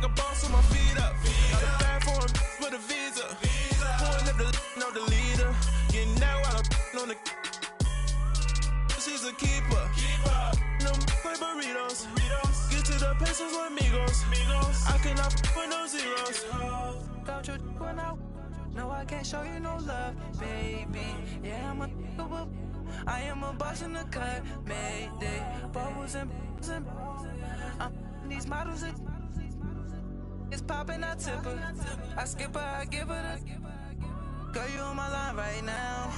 like a boss with my feet up. Got a bag for him with a visa. Pulling up the leader. Getting that while I'm on the. She's a keeper. No play burritos. Get to the pesos with amigos. I cannot with no zeros. Don't you run out? No, I can't show you no love, baby. Yeah, I am a boss in the cut, Mayday. Bubbles and I'm these models. It's popping, I tip her. I skip her, I give her the. Girl, you on my line right now.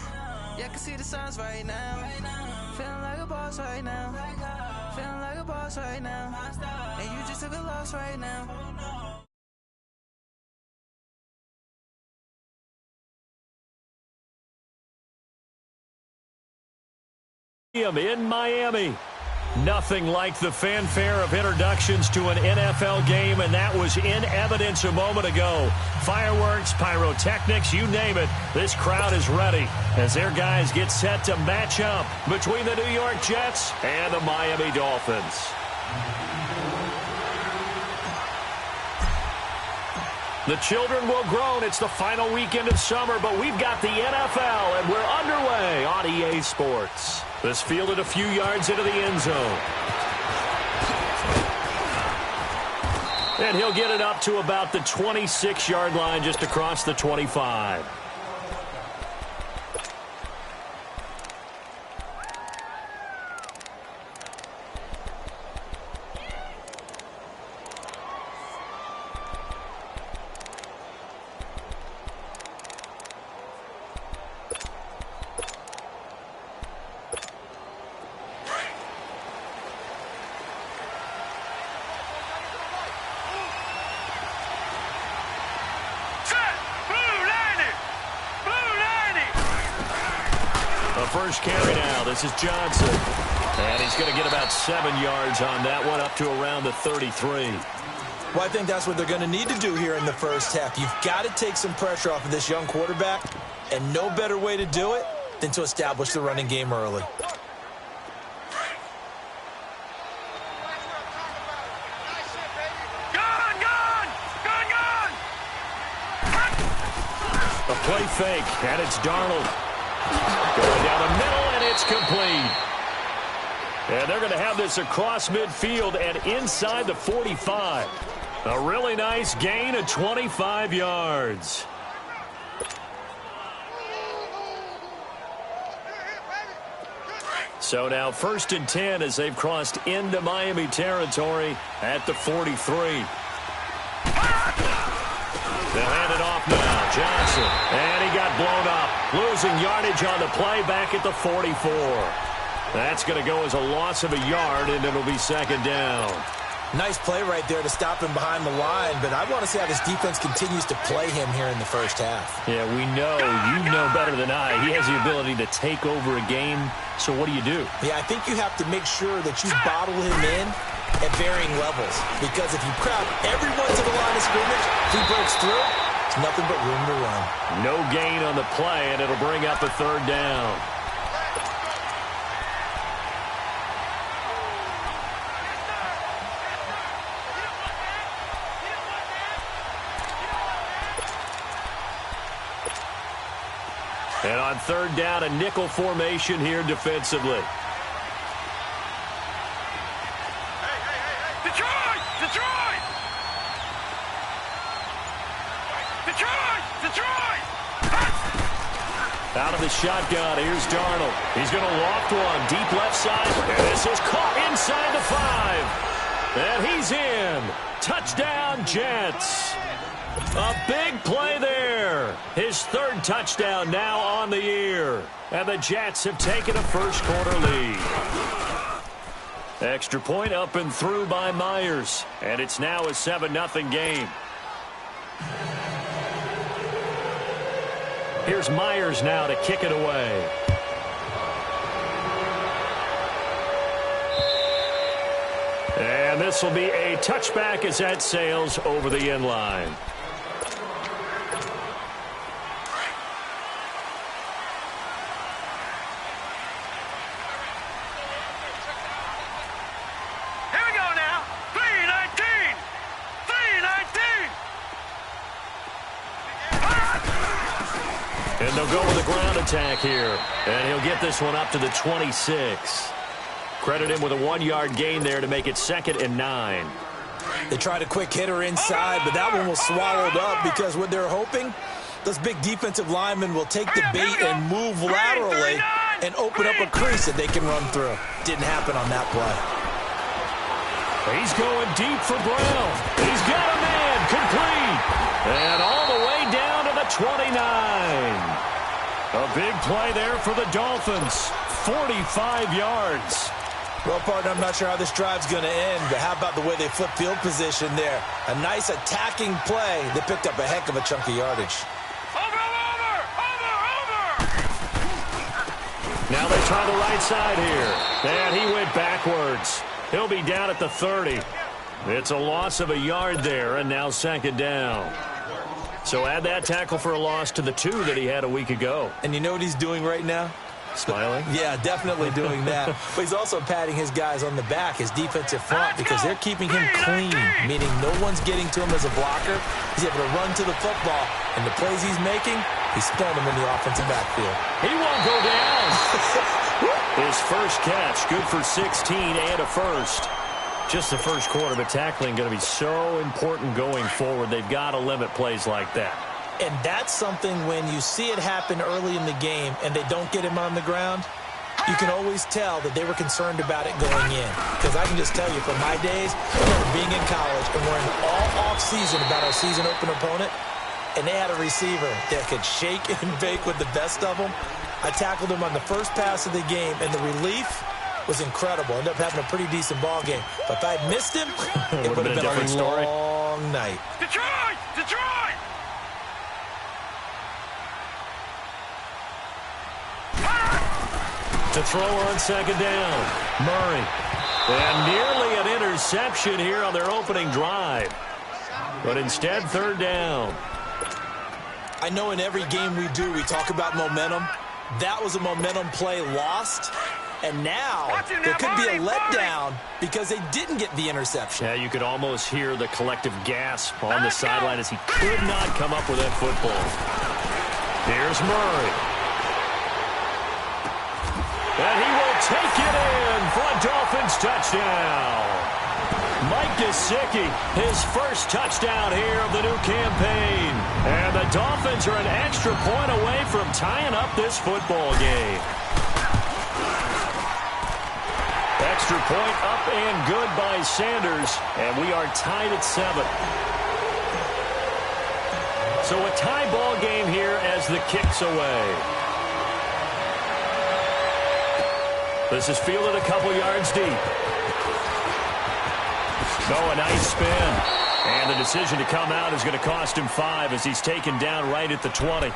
Yeah, I can see the signs right now. Feeling like a boss right now. Feeling like a boss right now. And you just took a loss right now. In Miami. Nothing like the fanfare of introductions to an NFL game, and that was in evidence a moment ago. Fireworks, pyrotechnics, you name it. This crowd is ready as their guys get set to match up between the New York Jets and the Miami Dolphins. The children will groan. It's the final weekend of summer, but we've got the NFL, and we're underway on EA Sports. This fielded a few yards into the end zone. And he'll get it up to about the 26-yard line, just across the 25. First carry now. This is Johnson. And he's going to get about 7 yards on that one, up to around the 33. Well, I think that's what they're going to need to do here in the first half. You've got to take some pressure off of this young quarterback, and no better way to do it than to establish the running game early. A play fake, and it's Darnold. Going down the middle, and it's complete. And they're going to have this across midfield and inside the 45. A really nice gain of 25 yards. So now 1st and 10 as they've crossed into Miami territory at the 43. They'll hand it off now. Johnson. And he got blown up. Losing yardage on the play back at the 44. That's going to go as a loss of a yard, and it'll be 2nd down. Nice play right there to stop him behind the line, but I want to see how this defense continues to play him here in the first half. Yeah, we know. You know better than I. He has the ability to take over a game, so what do you do? Yeah, I think you have to make sure that you bottle him in at varying levels, because if you crowd everyone to the line of scrimmage, if he breaks through, it's nothing but room to run. No gain on the play, and it'll bring up a 3rd down. And on 3rd down, a nickel formation here defensively. Out of the shotgun, here's Darnold. He's going to loft one, deep left side. And this is caught inside the 5. And he's in. Touchdown, Jets. A big play there. His 3rd touchdown now on the year. And the Jets have taken a first-quarter lead. Extra point up and through by Myers. And it's now a 7-0 game. Here's Myers now to kick it away. And this will be a touchback as that sails over the end line. Here we go now. 3-19. 3-19. they'll go with a ground attack here. And he'll get this one up to the 26. Credit him with a 1-yard gain there to make it 2nd and 9. They tried a quick hitter inside, but that one was swallowed up because what they're hoping, those big defensive linemen will take the bait and move laterally and open up a crease that they can run through. Didn't happen on that play. He's going deep for Brown. He's got a man, complete. And all the way down to the 29. A big play there for the Dolphins. 45 yards. Well, partner, I'm not sure how this drive's going to end, but how about the way they flip field position there? A nice attacking play. They picked up a heck of a chunk of yardage. Over! Now they try the right side here. And he went backwards. He'll be down at the 30. It's a loss of a yard there, and now 2nd down. So add that tackle for a loss to the 2 that he had a week ago. And you know what he's doing right now? Smiling? Yeah, definitely doing that. But he's also patting his guys on the back, his defensive front, because they're keeping him clean, meaning no one's getting to him as a blocker. He's able to run to the football, and the plays he's making, he's throwing them in the offensive backfield. He won't go down. His first catch, good for 16 and a first. Just the first quarter, but tackling going to be so important going forward. They've got to limit plays like that. And that's something when you see it happen early in the game and they don't get him on the ground, you can always tell that they were concerned about it going in. Because I can just tell you from my days, I remember being in college and we're in all off-season about our season opener opponent, and they had a receiver that could shake and bake with the best of them. I tackled him on the first pass of the game, and the relief was incredible. Ended up having a pretty decent ball game. But if I'd missed him, it would have been a long night. Detroit! Detroit! To throw on 2nd down, Murray. And nearly an interception here on their opening drive. But instead, 3rd down. I know in every game we do, we talk about momentum. That was a momentum play lost. And now there could be a letdown because they didn't get the interception. Yeah, you could almost hear the collective gasp on the sideline as he could not come up with that football. Here's Murray. And he will take it in for a Dolphins touchdown. Mike Gesicki, his first touchdown here of the new campaign. And the Dolphins are an extra point away from tying up this football game. Extra point up and good by Sanders, and we are tied at 7. So a tie ball game here as the kick's away. This is fielded a couple yards deep. Oh, a nice spin. And the decision to come out is going to cost him 5 as he's taken down right at the 20.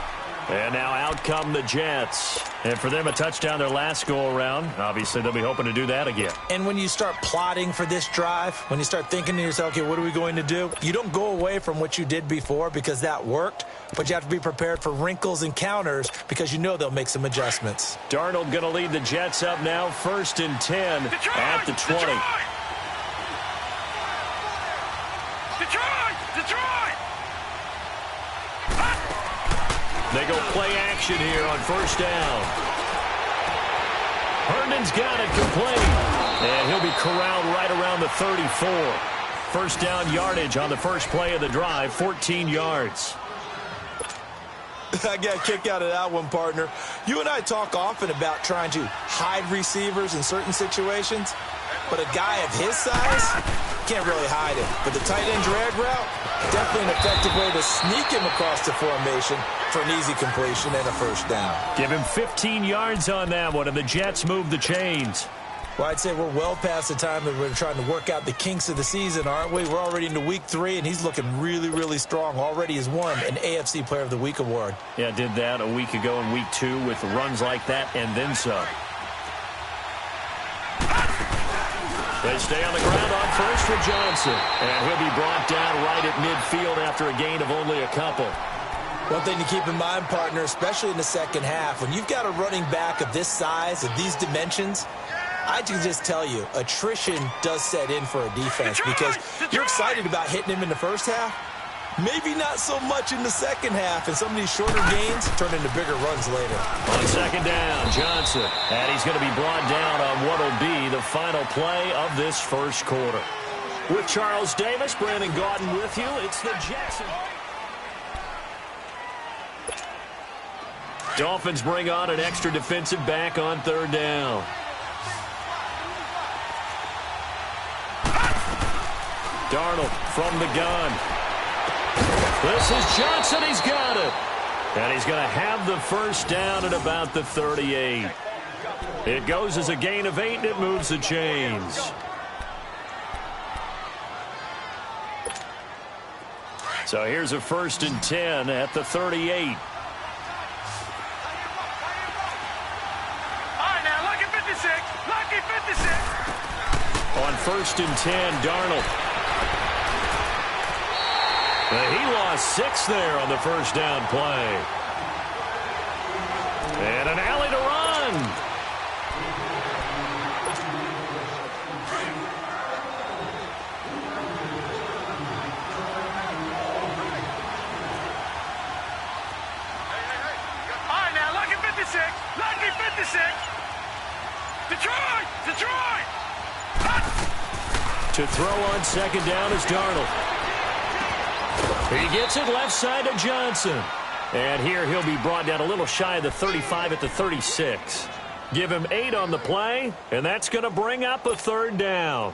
And now out come the Jets. And for them, a touchdown their last go-around. Obviously, they'll be hoping to do that again. And when you start plotting for this drive, when you start thinking to yourself, okay, what are we going to do? You don't go away from what you did before because that worked, but you have to be prepared for wrinkles and counters because you know they'll make some adjustments. Darnold going to lead the Jets up now, 1st and 10 at the 20. Detroit! They go play action here on 1st down. Herndon's got it complete. And he'll be corralled right around the 34. 1st down yardage on the first play of the drive, 14 yards. I got a kick out of that one, partner. You and I talk often about trying to hide receivers in certain situations, but a guy of his size can't really hide him. But the tight end drag route, definitely an effective way to sneak him across the formation for an easy completion and a 1st down. Give him 15 yards on that one, and the Jets move the chains. Well, I'd say we're well past the time that we're trying to work out the kinks of the season, aren't we? We're already into week 3, and he's looking really, really strong. Already has won an AFC Player of the Week award. Yeah, did that a week ago in week 2 with runs like that and then some. They stay on the ground on 1st with Johnson. And he'll be brought down right at midfield after a gain of only a couple. One thing to keep in mind, partner, especially in the second half, when you've got a running back of this size, of these dimensions, I can just tell you, attrition does set in for a defense because you're excited about hitting him in the first half, Maybe not so much in the second half, and some of these shorter gains turn into bigger runs later. On second down, Johnson. And he's going to be brought down on what will be the final play of this first quarter. With Charles Davis, Brandon Gaudin with you. It's the Jets. Dolphins bring on an extra defensive back on third down. Darnold from the gun. This is Johnson. He's got it. And he's going to have the first down at about the 38. It goes as a gain of 8, and it moves the chains. So here's a 1st and 10 at the 38. On 1st and 10, Darnold. He lost 6 there on the first down play. And an alley to run. All right, now, lucky 56. Lucky 56. Detroit! To throw on second down is Darnold. He gets it left side to Johnson. And here he'll be brought down a little shy of the 35 at the 36. Give him 8 on the play, and that's going to bring up a third down.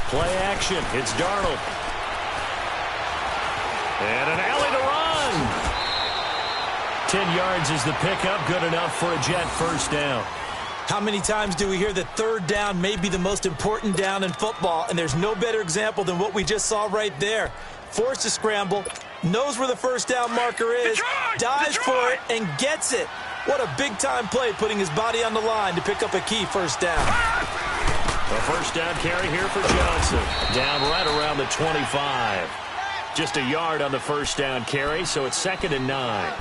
Play action. It's Darnold. And an alley to run. 10 yards is the pickup. Good enough for a Jet first down. How many times do we hear that third down may be the most important down in football, and there's no better example than what we just saw right there. Forced to scramble, knows where the first down marker is, dives for it, and gets it. What a big-time play, putting his body on the line to pick up a key first down. A first down carry here for Johnson. Down right around the 25. Just a yard on the first down carry, so it's 2nd and 9.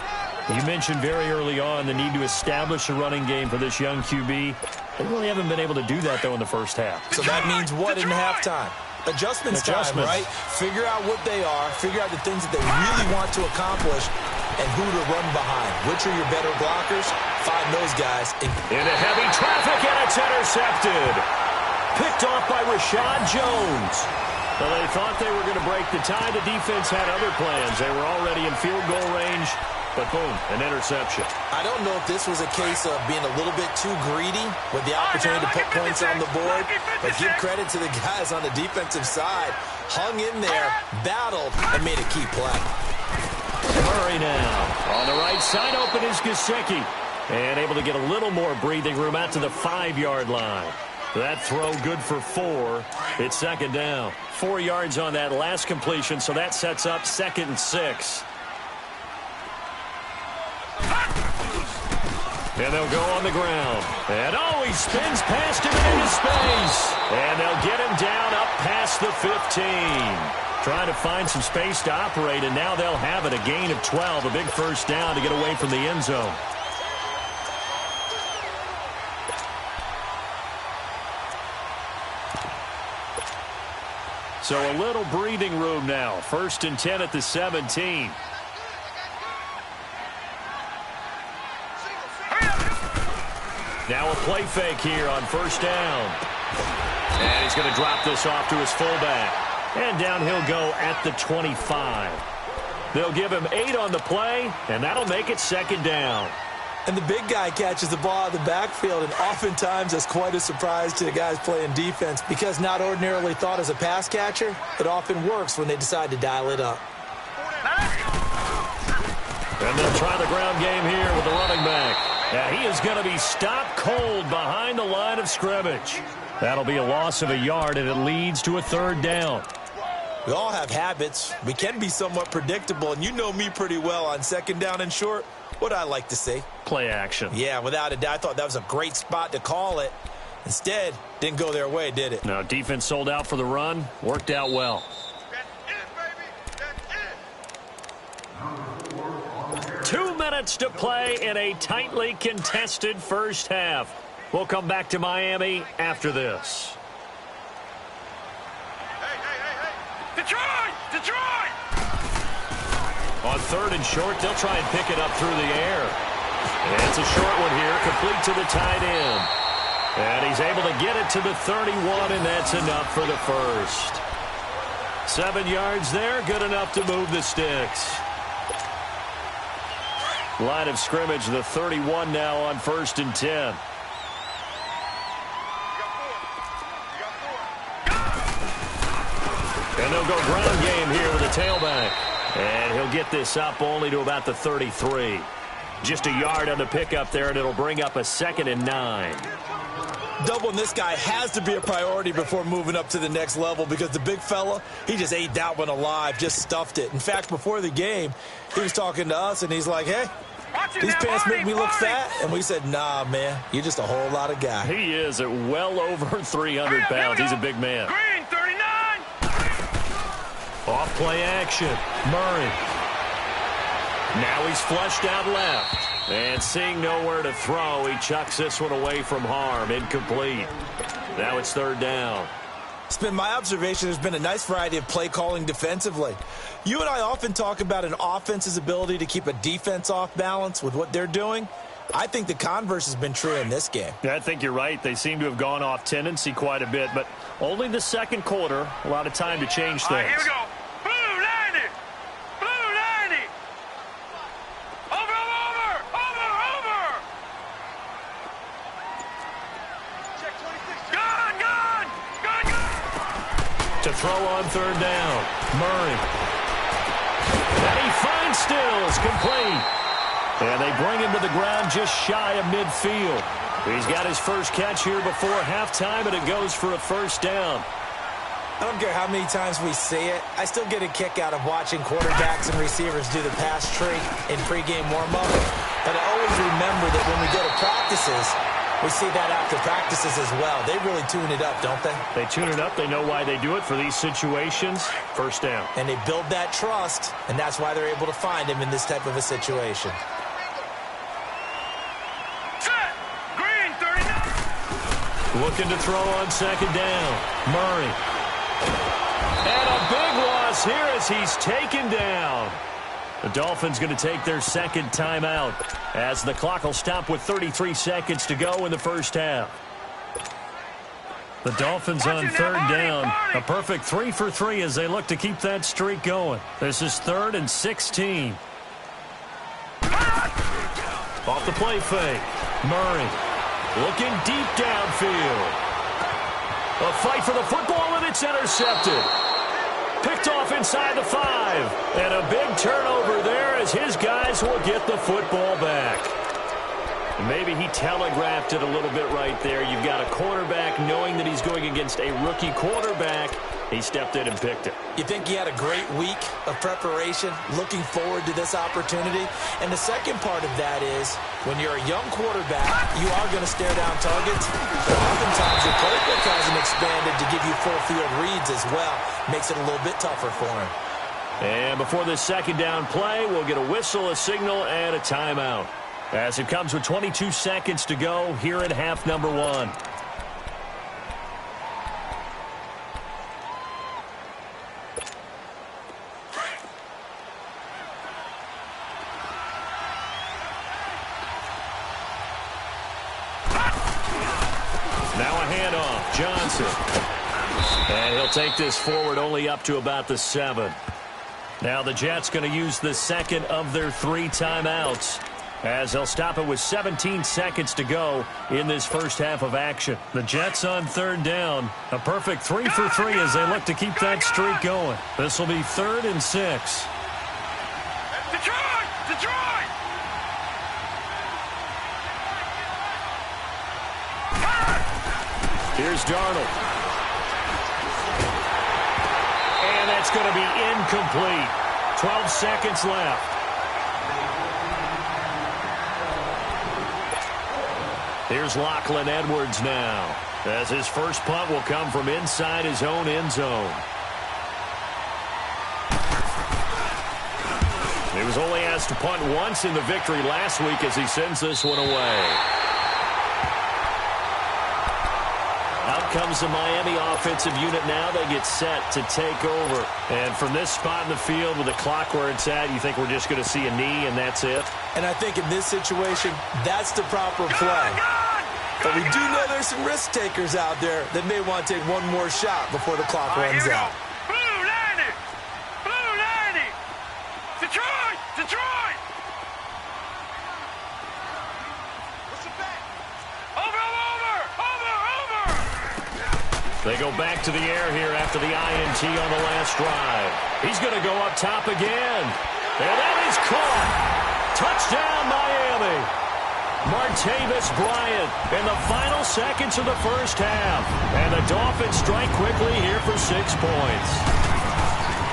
You mentioned very early on the need to establish a running game for this young QB. They really haven't been able to do that, though, in the first half. So that means what in halftime? Adjustments time, right? Figure out what they are, figure out the things that they really want to accomplish, and who to run behind. Which are your better blockers? Find those guys. Into heavy traffic, and it's intercepted. Picked off by Rashad Jones. Well, they thought they were going to break the tie. The defense had other plans. They were already in field goal range. But boom, an interception. I don't know if this was a case of being a little bit too greedy with the opportunity to put points on the board, but give credit to the guys on the defensive side. Hung in there, battled, and made a key play. Murray now. On the right side, open is Gesicki. And able to get a little more breathing room out to the 5-yard line. That throw good for 4. It's 2nd down. 4 yards on that last completion, so that sets up 2nd and 6. And they'll go on the ground. And, oh, he spins past him into space. And they'll get him down up past the 15. Trying to find some space to operate, and now they'll have it. A gain of 12, a big first down to get away from the end zone. So a little breathing room now. 1st and 10 at the 17. Now a play fake here on first down. And he's going to drop this off to his fullback. And down he'll go at the 25. They'll give him 8 on the play, and that'll make it 2nd down. And the big guy catches the ball out of the backfield, and oftentimes that's quite a surprise to the guys playing defense because not ordinarily thought as a pass catcher, it often works when they decide to dial it up. And they'll try the ground game here with the running back. Now he is going to be stopped cold behind the line of scrimmage. That'll be a loss of a yard, and it leads to a 3rd down. We all have habits. We can be somewhat predictable, and you know me pretty well on 2nd down and short. What I like to say? Play action. Yeah, without a doubt. I thought that was a great spot to call it. Instead, didn't go their way, did it? No, defense sold out for the run. Worked out well. That's it, baby. That's it. 2 men minutes to play in a tightly contested first half. We'll come back to Miami after this. Detroit! Detroit! On third and short, they'll try and pick it up through the air. And it's a short one here, complete to the tight end. And he's able to get it to the 31, and that's enough for the first. 7 yards there, good enough to move the sticks. Line of scrimmage, the 31 now on 1st and 10. And they'll go ground game here with a tailback. And he'll get this up only to about the 33. Just a yard on the pickup there, and it'll bring up a 2nd and 9. Doubling this guy has to be a priority before moving up to the next level because the big fella, he just ate that one alive, just stuffed it. In fact, before the game, he was talking to us, and he's like, hey, these pants make me look fat. And we said, nah, man, you're just a whole lot of guy. He is at well over 300 pounds. He's a big man. Green, 39! Off play action. Murray. Now he's flushed out left. And seeing nowhere to throw, he chucks this one away from harm. Incomplete. Now it's 3rd down. It's been my observation there's been a nice variety of play calling defensively. You and I often talk about an offense's ability to keep a defense off balance with what they're doing. I think the converse has been true in this game. Yeah, I think you're right. They seem to have gone off tendency quite a bit, but only the second quarter. A lot of time to change things. All right, here we go. Blue 90! Blue 90! Over! Check 26. Gun! To throw on 3rd down. Murray. And he finds Stills. Complete. And they bring him to the ground just shy of midfield. He's got his first catch here before halftime, and it goes for a 1st down. I don't care how many times we see it. I still get a kick out of watching quarterbacks and receivers do the pass tree in pregame warm-up. But I always remember that when we go to practices, we see that after practices as well. They really tune it up, don't they? They tune it up. They know why they do it for these situations. 1st down. And they build that trust, and that's why they're able to find him in this type of a situation. Set! Green, 39! Looking to throw on 2nd down. Murray. And a big loss here as he's taken down. The Dolphins going to take their 2nd timeout as the clock will stop with 33 seconds to go in the first half. The Dolphins on 3rd down. A perfect 3 for 3 as they look to keep that streak going. This is 3rd and 16. Off the play fake. Murray looking deep downfield. A fight for the football, and it's intercepted. Picked off inside the 5. And a big turnover there as his guys will get the football back. And maybe he telegraphed it a little bit right there. You've got a quarterback knowing that he's going against a rookie quarterback. He stepped in and picked it. You think he had a great week of preparation, looking forward to this opportunity? And the second part of that is, when you're a young quarterback, you are going to stare down targets. But oftentimes your playbook hasn't expanded to give you full field reads as well. Makes it a little bit tougher for him. And before this 2nd down play, we'll get a whistle, a signal, and a timeout. As it comes with 22 seconds to go here at half number 1. Now a handoff. Johnson. And he'll take this forward only up to about the 7. Now the Jets going to use the 2nd of their 3 timeouts, as they'll stop it with 17 seconds to go in this first half of action. The Jets on 3rd down. A perfect 3 for 3 as they look to keep that streak going. This will be 3rd and 6. Detroit! Detroit! Here's Darnold. And that's going to be incomplete. 12 seconds left. Here's Lachlan Edwards now, as his first punt will come from inside his own end zone. New was only asked to punt once in the victory last week as he sends this one away. Out comes the Miami offensive unit now. They get set to take over. And from this spot in the field with the clock where it's at, you think we're just going to see a knee and that's it? And I think in this situation, that's the proper play. But we do know there's some risk takers out there that may want to take one more shot before the clock runs out. Blue 90! Blue 90! Detroit! Detroit! What's the bet? Over! They go back to the air here after the INT on the last drive. He's going to go up top again. And that is caught. Touchdown, Miami. Martavis Bryant in the final seconds of the first half. And the Dolphins strike quickly here for 6 points.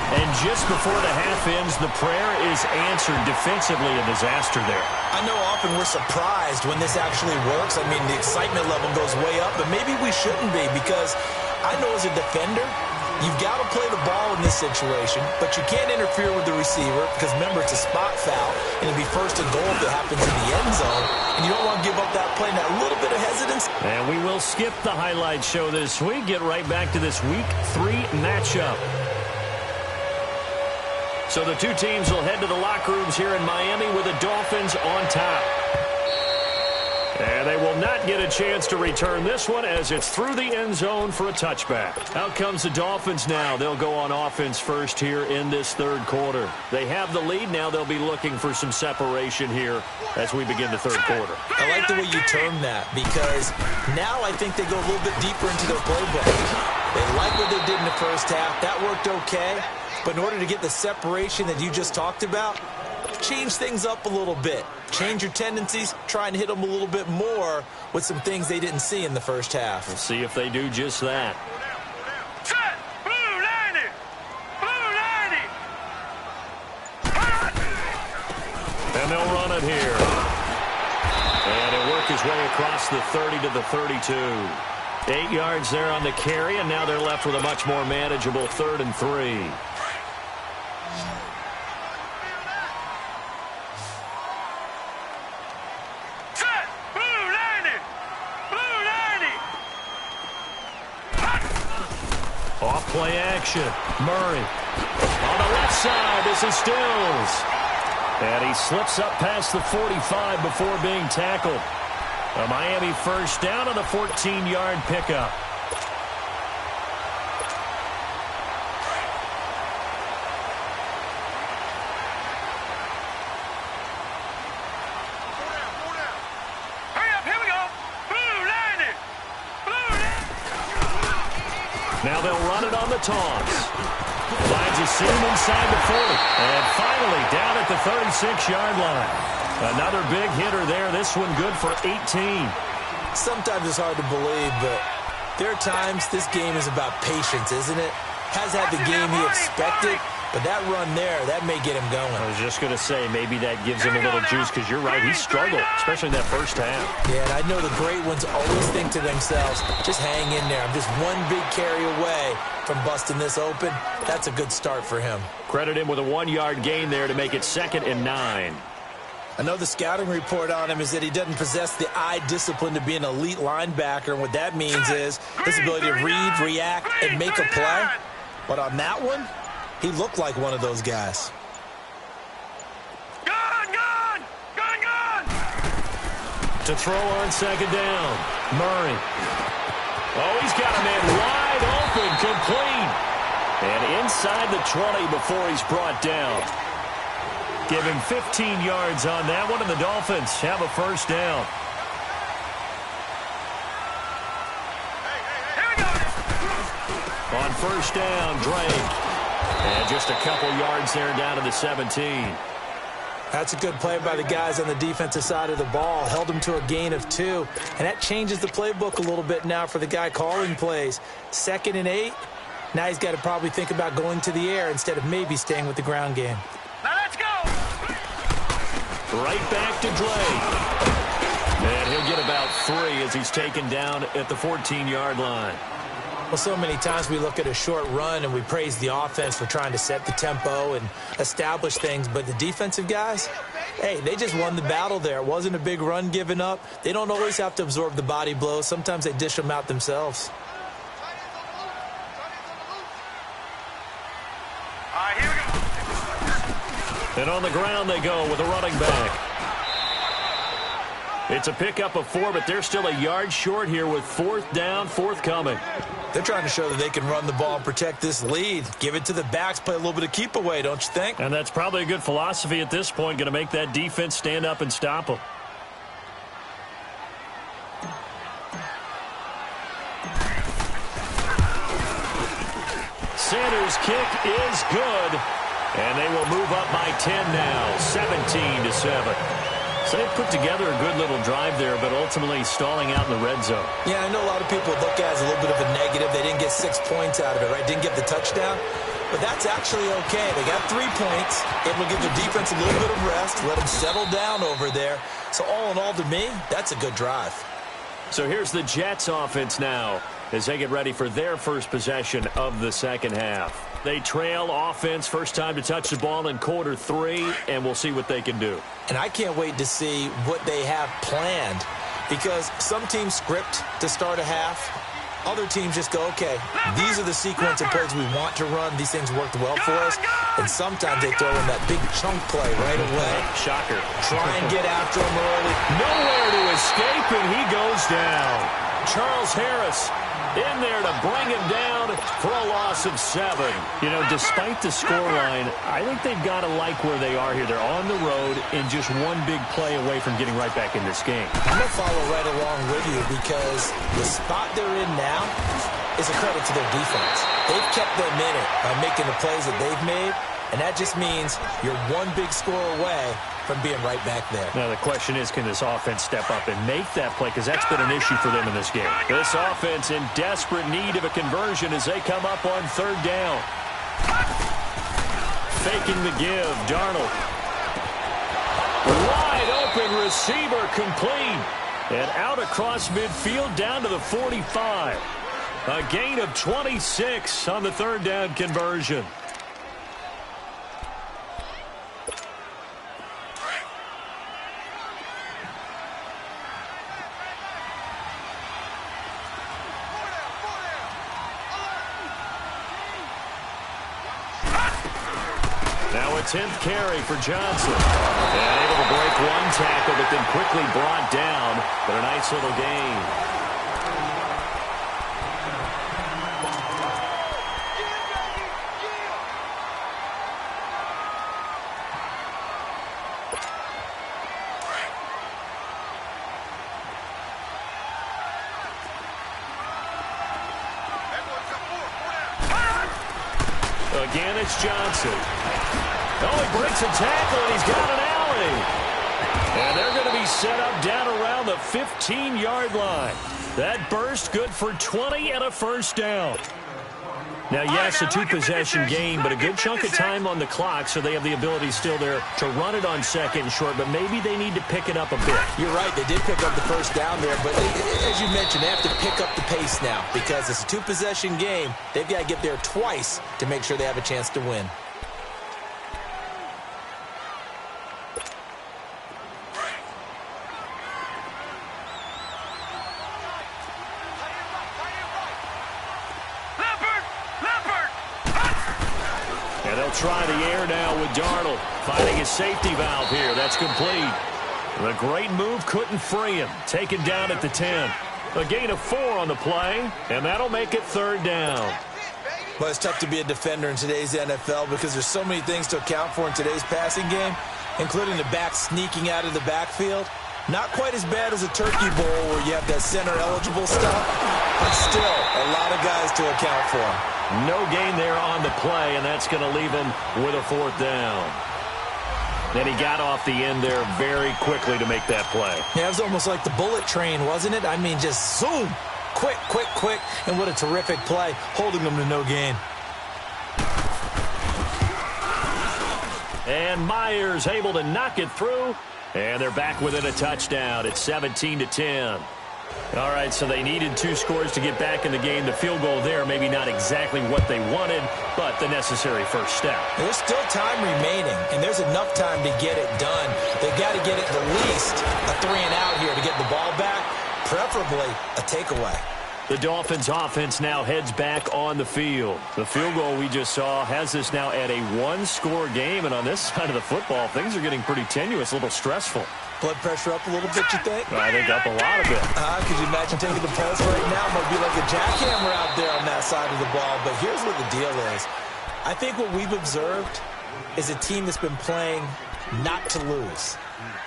And just before the half ends, the prayer is answered. Defensively, a disaster there. I know often we're surprised when this actually works. I mean, the excitement level goes way up, but maybe we shouldn't be because I know as a defender, you've got to play the ball in this situation, but you can't interfere with the receiver because, remember, it's a spot foul, and it'll be first and goal if it happens in the end zone, and you don't want to give up that play and that little bit of hesitance. And we will skip the highlight show this week. Get right back to this Week 3 matchup. So the two teams will head to the locker rooms here in Miami with the Dolphins on top. And they will not get a chance to return this one as it's through the end zone for a touchback. Out comes the Dolphins now. They'll go on offense first here in this third quarter. They have the lead. Now they'll be looking for some separation here as we begin the third quarter. I like the way you term that because now I think they go a little bit deeper into their playbook. They like what they did in the first half. That worked okay. But in order to get the separation that you just talked about, change things up a little bit. Change your tendencies, try and hit them a little bit more with some things they didn't see in the first half. We'll see if they do just that. Set! Blue 90! Blue 90! And they'll run it here. And he'll work his way across the 30 to the 32. 8 yards there on the carry, and now they're left with a much more manageable 3rd and 3. Play action. Murray. On the left side, this is Stills. And he slips up past the 45 before being tackled. A Miami first down on the 14-yard pickup. Now they'll run it on the toss. Finds a seam inside the 40. And finally down at the 36-yard line. Another big hitter there. This one good for 18. Sometimes it's hard to believe, but there are times this game is about patience, isn't it? Has had the game he expected, but that run there, that may get him going. I was just going to say, maybe that gives him a little juice because you're right, he struggled, especially in that first half. Yeah, and I know the great ones always think to themselves, just hang in there. I'm just one big carry away from busting this open. That's a good start for him. Credit him with a 1-yard gain there to make it 2nd and 9. I know the scouting report on him is that he doesn't possess the eye discipline to be an elite linebacker, and what that means is his ability to read, react, and make a play. But on that one, he looked like one of those guys. Gun! To throw on 2nd down, Murray. Oh, he's got a man wide open, complete. And inside the 20 before he's brought down. Give him 15 yards on that one, and the Dolphins have a first down. On first down, Drake. And just a couple yards there down to the 17. That's a good play by the guys on the defensive side of the ball. Held him to a gain of 2. And that changes the playbook a little bit now for the guy calling plays. 2nd and 8. Now he's got to probably think about going to the air instead of maybe staying with the ground game. Now let's go! Right back to Drake. And he'll get about 3 as he's taken down at the 14-yard line. Well, so many times we look at a short run and we praise the offense for trying to set the tempo and establish things, but the defensive guys, hey, they just won the battle there. It wasn't a big run given up. They don't always have to absorb the body blows. Sometimes they dish them out themselves. All right, here we go. And on the ground they go with a running back. It's a pickup of 4, but they're still a yard short here with 4th down, forthcoming. They're trying to show that they can run the ball and protect this lead. Give it to the backs, play a little bit of keep away, don't you think? And that's probably a good philosophy at this point, going to make that defense stand up and stop them. Sanders' kick is good, and they will move up by 10 now, 17-7. So they put together a good little drive there, but ultimately stalling out in the red zone. Yeah, I know a lot of people look at it as a little bit of a negative. They didn't get 6 points out of it, right? Didn't get the touchdown. But that's actually okay. They got 3 points. It will give the defense a little bit of rest, let them settle down over there. So all in all, to me, that's a good drive. So here's the Jets offense now as they get ready for their first possession of the second half. They trail offense, first time to touch the ball in quarter 3, and we'll see what they can do. And I can't wait to see what they have planned, because some teams script to start a half. Other teams just go, okay, these are the sequence of plays we want to run. These things worked well for us. And sometimes they throw in that big chunk play right away. Shocker. Try and get after him early. Nowhere to escape, and he goes down. Charles Harris in there to bring him down for a loss of 7. You know, despite the scoreline, I think they've got to like where they are here. They're on the road and just one big play away from getting right back in this game. I'm going to follow right along with you, because the spot they're in now is a credit to their defense. They've kept them in it by making the plays that they've made, and that just means you're one big score away from being right back there. Now, the question is, can this offense step up and make that play? Because that's been an issue for them in this game. This offense in desperate need of a conversion as they come up on 3rd down. Faking the give, Darnold. Wide open receiver complete. And out across midfield down to the 45. A gain of 26 on the 3rd down conversion. Now a 10th carry for Johnson. And able to break 1 tackle, but then quickly brought down. But a nice little gain. Again, it's Johnson. Oh, he breaks a tackle, and he's got an alley. And they're going to be set up down around the 15-yard line. That burst good for 20 and a 1st down. Now, yes, a 2-possession game, but a good chunk of time on the clock, so they have the ability still there to run it on 2nd and short, but maybe they need to pick it up a bit. You're right, they did pick up the 1st down there, but as you mentioned, they have to pick up the pace now, because it's a 2-possession game. They've got to get there twice to make sure they have a chance to win. Try the air now with Darnold. Finding his safety valve here. That's complete. The great move couldn't free him. Taken down at the 10. A gain of 4 on the play, and that'll make it 3rd down. Well, it's tough to be a defender in today's NFL because there's so many things to account for in today's passing game, including the back sneaking out of the backfield. Not quite as bad as a turkey bowl where you have that center-eligible stuff, but still a lot of guys to account for. No gain there on the play, and that's going to leave him with a 4th down. Then he got off the end there very quickly to make that play. Yeah, it was almost like the bullet train, wasn't it? I mean, just zoom, quick, quick, quick, and what a terrific play, holding them to no gain. And Myers able to knock it through, and they're back within a touchdown. It's 17-10. All right, so they needed 2 scores to get back in the game. The field goal there, maybe not exactly what they wanted, but the necessary first step. There's still time remaining, and there's enough time to get it done. They've got to get it at least a 3-and-out here to get the ball back, preferably a takeaway. The Dolphins offense now heads back on the field. The field goal we just saw has us now at a 1-score game, and on this side of the football, things are getting pretty tenuous, a little stressful. Blood pressure up a little bit, you think? I think up a lot of it. Could you imagine taking the pulse right now? Might be like a jackhammer out there on that side of the ball. But here's what the deal is. I think what we've observed is a team that's been playing not to lose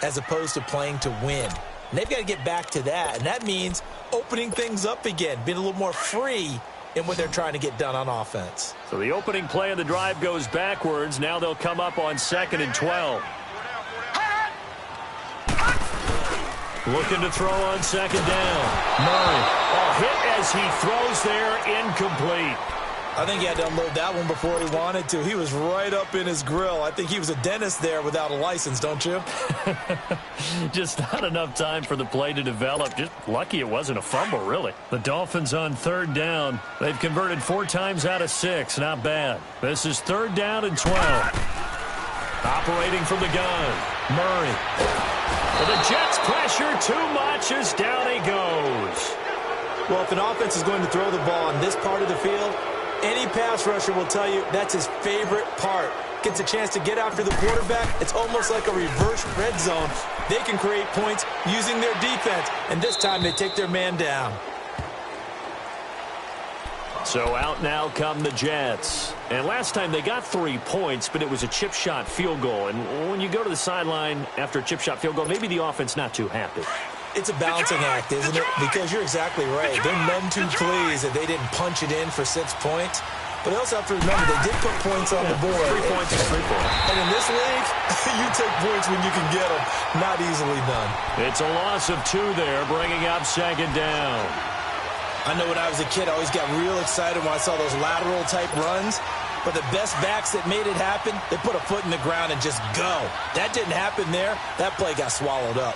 as opposed to playing to win. And they've got to get back to that. And that means opening things up again, being a little more free in what they're trying to get done on offense. So the opening play of the drive goes backwards. Now they'll come up on 2nd and 12. Looking to throw on 2nd down. Murray. Hit as he throws there, incomplete. I think he had to unload that one before he wanted to. He was right up in his grill. I think he was a dentist there without a license, don't you? Just not enough time for the play to develop. Just lucky it wasn't a fumble, really. The Dolphins on 3rd down. They've converted 4 times out of 6. Not bad. This is 3rd down and 12. Operating from the gun. Murray. Well, the Jets pressure too much as down he goes. Well, if an offense is going to throw the ball on this part of the field, any pass rusher will tell you that's his favorite part. Gets a chance to get after the quarterback. It's almost like a reverse red zone. They can create points using their defense, and this time they take their man down. So out now come the Jets. And last time they got 3 points, but it was a chip shot field goal. And when you go to the sideline after a chip shot field goal, maybe the offense not too happy. It's a balancing act, isn't it? Because you're exactly right. They're none too pleased that they didn't punch it in for 6 points. But they also have to remember they did put points on the board. 3 points is 3 points. And in this league, you take points when you can get them. Not easily done. It's a loss of 2 there, bringing up 2nd down. I know when I was a kid, I always got real excited when I saw those lateral-type runs. But the best backs that made it happen, they put a foot in the ground and just go. That didn't happen there. That play got swallowed up.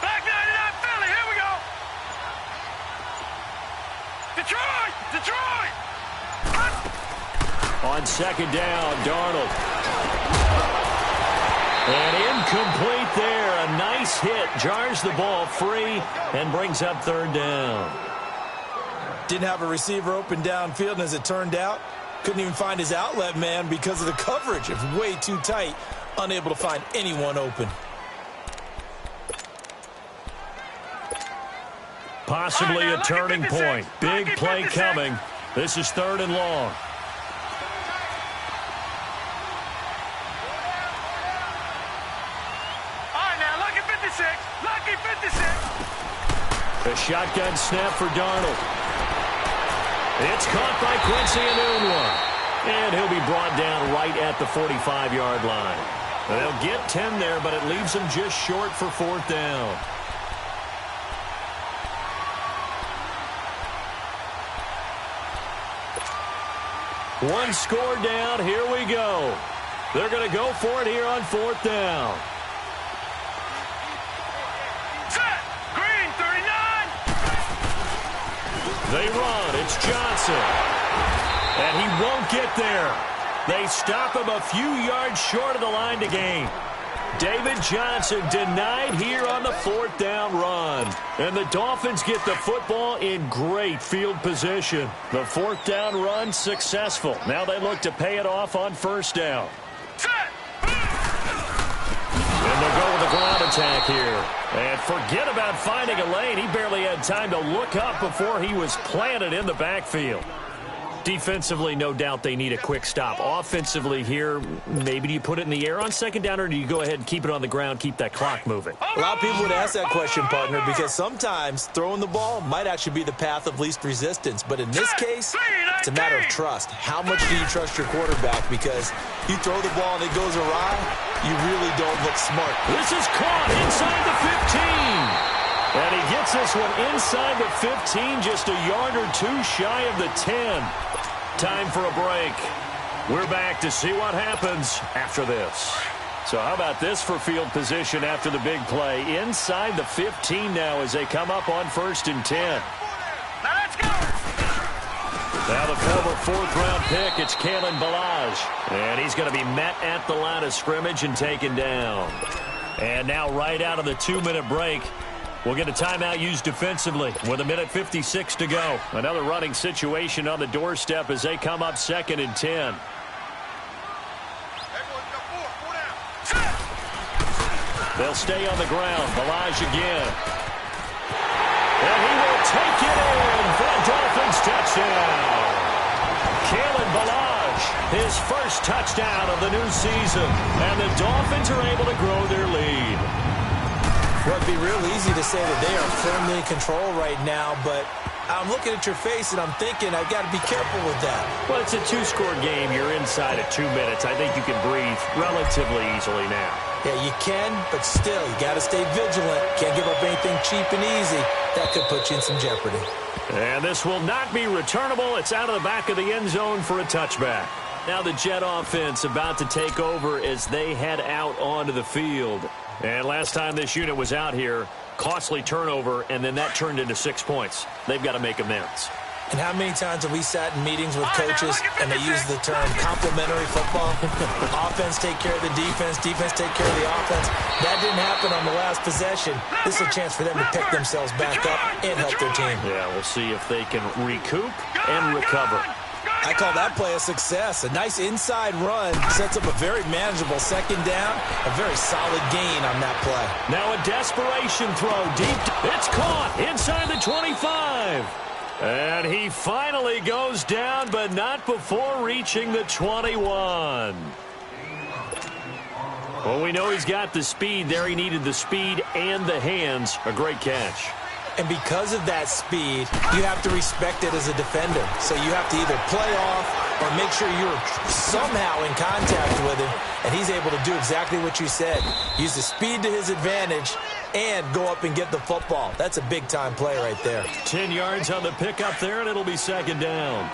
Back 99 Philly, here we go. Detroit! On 2nd down, Darnold. And incomplete there. A nice hit. Jars the ball free and brings up 3rd down. Didn't have a receiver open downfield, and as it turned out, couldn't even find his outlet man because of the coverage. It's way too tight. Unable to find anyone open. Possibly a turning point. Big play coming. This is 3rd and long. Lucky 56. A shotgun snap for Darnold. It's caught by Quincy Enunwa. And he'll be brought down right at the 45-yard line. They'll get 10 there, but it leaves them just short for 4th down. One score down. Here we go. They're going to go for it here on 4th down. They run. It's Johnson. And he won't get there. They stop him a few yards short of the line to gain. David Johnson denied here on the 4th down run. And the Dolphins get the football in great field position. The 4th down run successful. Now they look to pay it off on 1st down. And they'll go with a ground attack here. And forget about finding a lane. He barely had time to look up before he was planted in the backfield. Defensively, no doubt they need a quick stop. Offensively here, maybe do you put it in the air on 2nd down, or do you go ahead and keep it on the ground, keep that clock moving? A lot of people would ask that question, partner, because sometimes throwing the ball might actually be the path of least resistance. But in this case, it's a matter of trust. How much do you trust your quarterback? Because you throw the ball and it goes awry, you really don't look smart. This is caught inside the 15. And he gets this one inside the 15, just a yard or 2 shy of the 10. Time for a break. We're back to see what happens after this. So how about this for field position after the big play? Inside the 15 now as they come up on 1st and 10. Now let's go. Now the former 4th-round pick, it's Kalen Ballage. And he's going to be met at the line of scrimmage and taken down. And now right out of the 2-minute break, we'll get a timeout used defensively with 1:56 to go. Another running situation on the doorstep as they come up 2nd and 10. They'll stay on the ground. Ballage again. And he will take it in for a Dolphins touchdown. Kalen Ballage, his first touchdown of the new season. And the Dolphins are able to grow their lead. Well, it'd be real easy to say that they are firmly in control right now, but I'm looking at your face and I'm thinking I've got to be careful with that. Well, it's a 2-score game. You're inside at 2 minutes. I think you can breathe relatively easily now. Yeah, you can, but still, you got to stay vigilant. Can't give up anything cheap and easy. That could put you in some jeopardy. And this will not be returnable. It's out of the back of the end zone for a touchback. Now the Jet offense about to take over as they head out onto the field. And last time this unit was out here, costly turnover, and then that turned into 6 points. They've got to make amends. And how many times have we sat in meetings with coaches and they use the term complementary football? Offense take care of the defense, defense take care of the offense. That didn't happen on the last possession. This is a chance for them to pick themselves back up and help their team. Yeah, we'll see if they can recoup and recover. I call that play a success. A nice inside run sets up a very manageable 2nd down. A very solid gain on that play. Now a desperation throw deep. It's caught inside the 25. And he finally goes down, but not before reaching the 21. Well, we know he's got the speed there. He needed the speed and the hands. A great catch. And because of that speed, you have to respect it as a defender. So you have to either play off or make sure you're somehow in contact with him. And he's able to do exactly what you said. Use the speed to his advantage and go up and get the football. That's a big-time play right there. 10 yards on the pickup there, and it'll be 2nd down.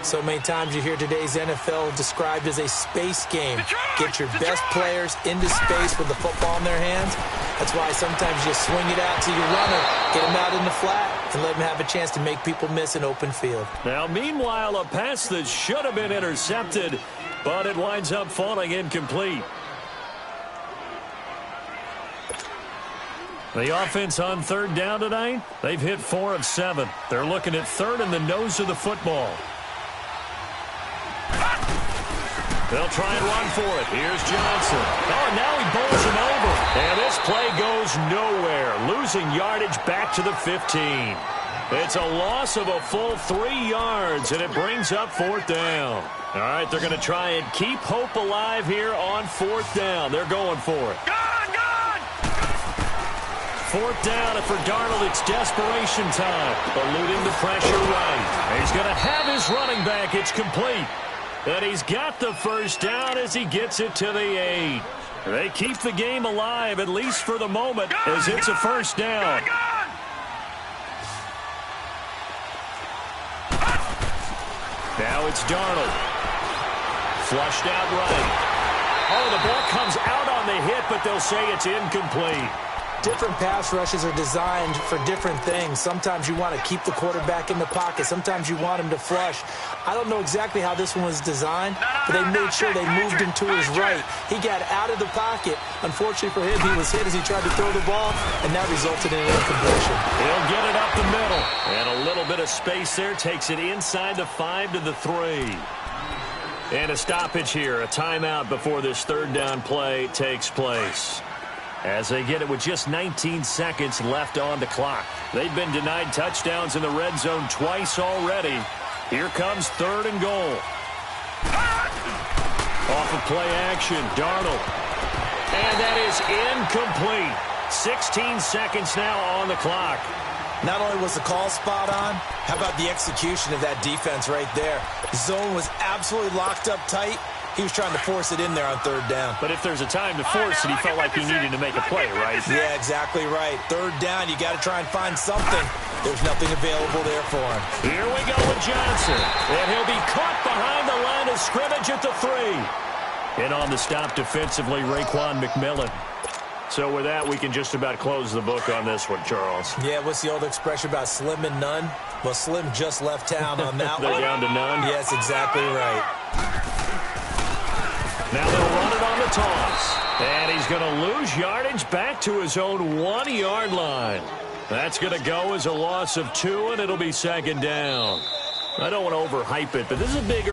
So many times you hear today's NFL described as a space game. Get your best players into space with the football in their hands. That's why sometimes you swing it out to your runner, get him out in the flat, and let him have a chance to make people miss an open field. Now, meanwhile, a pass that should have been intercepted, but it winds up falling incomplete. The offense on 3rd down tonight, they've hit 4 of 7. They're looking at 3rd in the nose of the football. They'll try and run for it. Here's Johnson. Oh, and now he bowls him over. And this play goes nowhere. Losing yardage back to the 15. It's a loss of a full 3 yards, and it brings up 4th down. All right, they're going to try and keep hope alive here on 4th down. They're going for it. Gone! 4th down, and for Darnold, it's desperation time. Eluding the pressure right. He's going to have his running back. It's complete. And he's got the 1st down as he gets it to the 8. They keep the game alive, at least for the moment, as it's a 1st down. Now it's Darnold. Flushed out right. Oh, the ball comes out on the hit, but they'll say it's incomplete. Different pass rushes are designed for different things. Sometimes you want to keep the quarterback in the pocket. Sometimes you want him to flush. I don't know exactly how this one was designed, but they made sure they moved him to his right. He got out of the pocket. Unfortunately for him, he was hit as he tried to throw the ball, and that resulted in an incompletion. He'll get it up the middle. And a little bit of space there takes it inside the 5 to the 3. And a stoppage here, a timeout before this 3rd down play takes place. As they get it with just 19 seconds left on the clock. They've been denied touchdowns in the red zone twice already. Here comes 3rd and goal. Off of play action, Darnold. And that is incomplete. 16 seconds now on the clock. Not only was the call spot on, how about the execution of that defense right there? The zone was absolutely locked up tight. He was trying to force it in there on 3rd down. But if there's a time to force it, he felt like he needed to make a play, right? Yeah, exactly right. 3rd down, you got to try and find something. There's nothing available there for him. Here we go with Johnson. And he'll be caught behind the line of scrimmage at the 3. And on the stop defensively, Raekwon McMillan. So with that, we can just about close the book on this one, Charles. Yeah, what's the old expression about slim and none? Well, Slim just left town on that They're one. down to none? Yes, exactly right. Now they'll run it on the toss. And he's going to lose yardage back to his own 1-yard line. That's going to go as a loss of 2, and it'll be second down. I don't want to overhype it, but this is a bigger